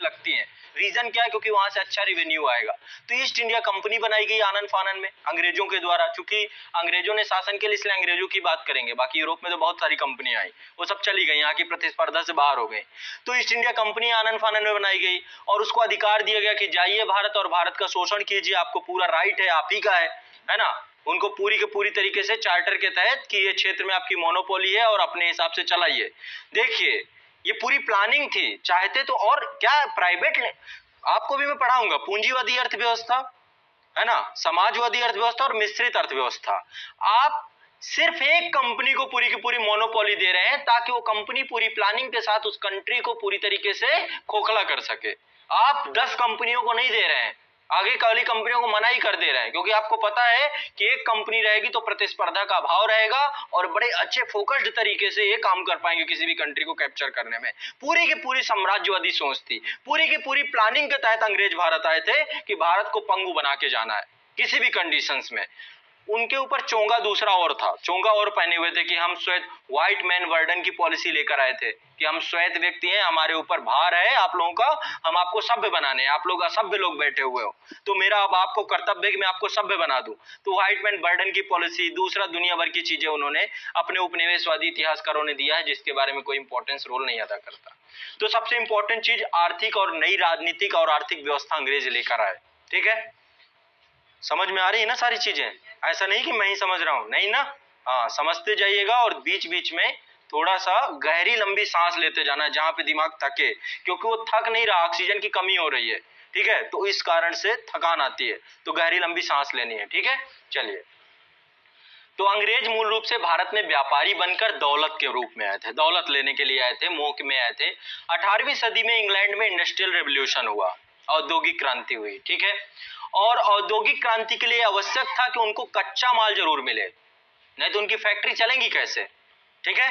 लगती हैं। रीजन क्या है? क्योंकि वहां से अच्छा रेवेन्यू आएगा। तो ईस्ट इंडिया कंपनी बनाई गई आनन फानन में अंग्रेजों के द्वारा, चूंकि अंग्रेजों ने शासन के लिए, इसलिए अंग्रेजों की बात करेंगे। बाकी यूरोप में तो बहुत सारी कंपनियां आई, वो सब चली गई, यहाँ की प्रतिस्पर्धा से बाहर हो गई। तो ईस्ट इंडिया कंपनी आनन फानन में बनाई गई और उसको अधिकार दिया गया कि जाइए भारत और भारत का शोषण कीजिए, आपको पूरा राइट है, आप ही का है ना। उनको पूरी के पूरी तरीके से चार्टर के तहत कि ये क्षेत्र में आपकी मोनोपोली है और अपने हिसाब से चलाइए। देखिए ये पूरी प्लानिंग थी, चाहते तो और क्या प्राइवेट, आपको भी मैं पढ़ाऊंगा पूंजीवादी अर्थव्यवस्था, है ना, समाजवादी अर्थव्यवस्था और मिश्रित अर्थव्यवस्था। आप सिर्फ एक कंपनी को पूरी की पूरी मोनोपोली दे रहे हैं ताकि वो कंपनी पूरी प्लानिंग के साथ उस कंट्री को पूरी तरीके से खोखला कर सके। आप 10 कंपनियों को नहीं दे रहे हैं, आगे वाली कंपनियों को मना ही कर दे रहे हैं, क्योंकि आपको पता है कि एक कंपनी रहेगी तो प्रतिस्पर्धा का अभाव रहेगा और बड़े अच्छे फोकस्ड तरीके से ये काम कर पाएंगे किसी भी कंट्री को कैप्चर करने में। पूरी की पूरी साम्राज्यवादी सोच थी, पूरी की पूरी प्लानिंग के तहत अंग्रेज भारत आए थे कि भारत को पंगु बना के जाना है किसी भी कंडीशंस में। उनके ऊपर चोंगा दूसरा और था, चोंगा और पहने हुए थे कि हम श्वेत व्हाइट मैन वर्डन की पॉलिसी लेकर आए थे कि हम श्वेत व्यक्ति हैं, हमारे ऊपर भार है आप लोगों का, हम आपको सभ्य बनाने हैं, आप लोग असभ्य लोग बैठे हुए हो, तो मेरा अब आपको कर्तव्य है कि मैं आपको सभ्य बना दूं। तो व्हाइट मैन वर्डन की पॉलिसी, दूसरा दुनिया भर की चीजें उन्होंने अपने उपनिवेशवादी इतिहासकारों ने दिया है, जिसके बारे में कोई इंपॉर्टेंस रोल नहीं अदा करता। तो सबसे इंपॉर्टेंट चीज आर्थिक और नई राजनीतिक और आर्थिक व्यवस्था अंग्रेज लेकर आए। ठीक है, समझ में आ रही है ना सारी चीजें? ऐसा नहीं कि मैं ही समझ रहा हूं, नहीं ना, हाँ समझते जाइएगा और बीच बीच में थोड़ा सा गहरी लंबी सांस लेते जाना जहां पे दिमाग थके, क्योंकि वो थक नहीं रहा, ऑक्सीजन की कमी हो रही है। ठीक है, तो इस कारण से थकान आती है, तो गहरी लंबी सांस लेनी है। ठीक है, चलिए। तो अंग्रेज मूल रूप से भारत में व्यापारी बनकर दौलत के रूप में आए थे, दौलत लेने के लिए आए थे, मोह में आए थे। 18वीं सदी में इंग्लैंड में इंडस्ट्रियल रेवोल्यूशन हुआ, औद्योगिक क्रांति हुई। ठीक है, और औद्योगिक क्रांति के लिए आवश्यक था कि उनको कच्चा माल जरूर मिले, नहीं तो उनकी फैक्ट्री चलेंगी कैसे। ठीक है,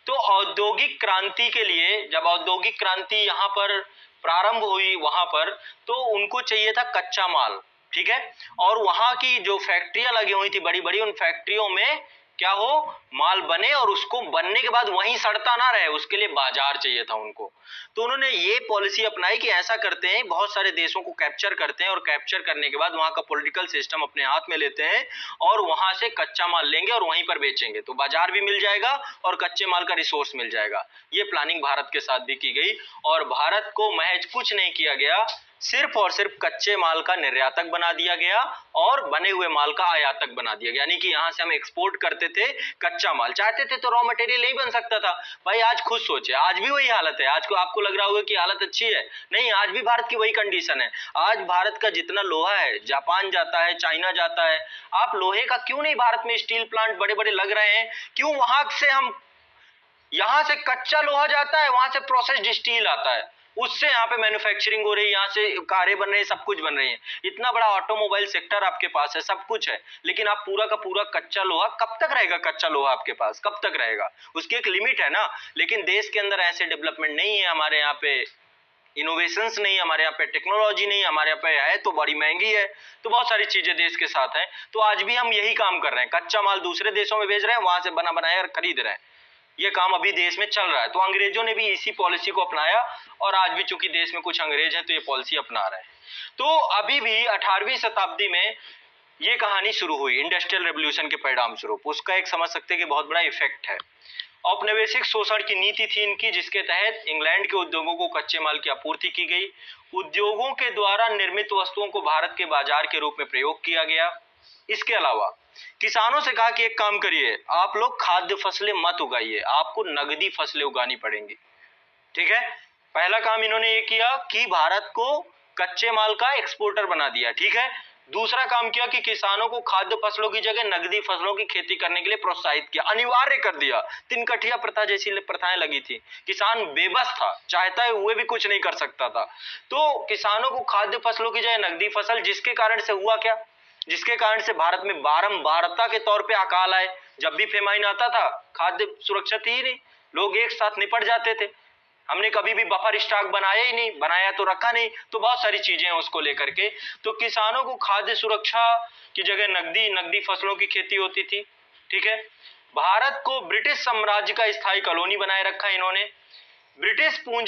तो औद्योगिक क्रांति के लिए, जब औद्योगिक क्रांति यहाँ पर प्रारंभ हुई वहां पर, तो उनको चाहिए था कच्चा माल। ठीक है, और वहां की जो फैक्ट्रियां लगी हुई थी बड़ी बड़ी, उन फैक्ट्रियों में क्या हो, माल बने और उसको बनने के बाद वहीं सड़ता ना रहे, उसके लिए बाजार चाहिए था उनको। तो उन्होंने ये पॉलिसी अपनाई कि ऐसा करते हैं, बहुत सारे देशों को कैप्चर करते हैं और कैप्चर करने के बाद वहां का पॉलिटिकल सिस्टम अपने हाथ में लेते हैं और वहां से कच्चा माल लेंगे और वहीं पर बेचेंगे, तो बाजार भी मिल जाएगा और कच्चे माल का रिसोर्स मिल जाएगा। ये प्लानिंग भारत के साथ भी की गई और भारत को महज कुछ नहीं किया गया, सिर्फ और सिर्फ कच्चे माल का निर्यातक बना दिया गया और बने हुए माल का आयातक बना दिया गया। यानी कि यहां से हम एक्सपोर्ट करते थे कच्चा माल, चाहते थे तो रॉ मटेरियल नहीं बन सकता था। भाई आज खुद सोचे, आज भी वही हालत है। आज को आपको लग रहा होगा कि हालत अच्छी है, नहीं, आज भी भारत की वही कंडीशन है। आज भारत का जितना लोहा है जापान जाता है, चाइना जाता है, आप लोहे का क्यों नहीं, भारत में स्टील प्लांट बड़े बड़े लग रहे हैं, क्यों? वहां से हम, यहां से कच्चा लोहा जाता है, वहां से प्रोसेस्ड स्टील आता है, उससे यहाँ पे मैन्युफैक्चरिंग हो रही है, यहाँ से कारें बन रही है, सब कुछ बन रही है। इतना बड़ा ऑटोमोबाइल सेक्टर आपके पास है, सब कुछ है, लेकिन आप पूरा का पूरा कच्चा लोहा, कब तक रहेगा कच्चा लोहा आपके पास, कब तक रहेगा? उसकी एक लिमिट है ना। लेकिन देश के अंदर ऐसे डेवलपमेंट नहीं है, हमारे यहाँ पे इनोवेशंस नहीं, हमारे यहाँ पे टेक्नोलॉजी नहीं, हमारे यहाँ पे है तो बड़ी महंगी है, तो बहुत सारी चीजें देश के साथ हैं। तो आज भी हम यही काम कर रहे हैं, कच्चा माल दूसरे देशों में भेज रहे हैं, वहां से बना बनाया खरीद रहे हैं, ये काम अभी देश में चल रहा है। तो अंग्रेजों ने भी इसी पॉलिसी को अपनाया और आज भी चूंकि देश में कुछ अंग्रेज हैं तो ये पॉलिसी अपना रहे हैं। तो अभी भी 18वीं शताब्दी में ये कहानी शुरू हुई इंडस्ट्रियल रेवोल्यूशन के परिणाम स्वरूप, उसका एक समझ सकते हैं कि बहुत बड़ा इफेक्ट है। औपनिवेशिक शोषण की नीति थी इनकी, जिसके तहत इंग्लैंड के उद्योगों को कच्चे माल की आपूर्ति की गई, उद्योगों के द्वारा निर्मित वस्तुओं को भारत के बाजार के रूप में प्रयोग किया गया। इसके अलावा किसानों से कहा कि एक काम करिए, आप लोग खाद्य फसलें मत उगाइए, आपको नगदी फसलें उगानी पड़ेंगी। ठीक है, पहला काम इन्होंने ये किया कि भारत को कच्चे माल का एक्सपोर्टर बना दिया। ठीक है, दूसरा काम किया कि किसानों को खाद्य फसलों की जगह नगदी फसलों की खेती करने के लिए प्रोत्साहित किया, अनिवार्य कर दिया। तीन कठिया प्रथा जैसी प्रथाएं लगी थी, किसान बेबस था, चाहता है हुए भी कुछ नहीं कर सकता था। तो किसानों को खाद्य फसलों की जगह नगदी फसल, जिसके कारण से हुआ क्या, जिसके कारण से भारत में बारंबारता के तौर पे अकाल आए। जब भी फेमाइन आता था खाद्य सुरक्षा थी ही नहीं, लोग एक साथ निपट जाते थे। हमने कभी भी बफर स्टॉक बनाया ही नहीं, बनाया तो रखा नहीं, तो बहुत सारी चीजें हैं उसको लेकर के। तो किसानों को खाद्य सुरक्षा की जगह नगदी फसलों की खेती होती थी। ठीक है, भारत को ब्रिटिश साम्राज्य का स्थायी कॉलोनी बनाए रखा इन्होंने। ब्रिटिश पूंजी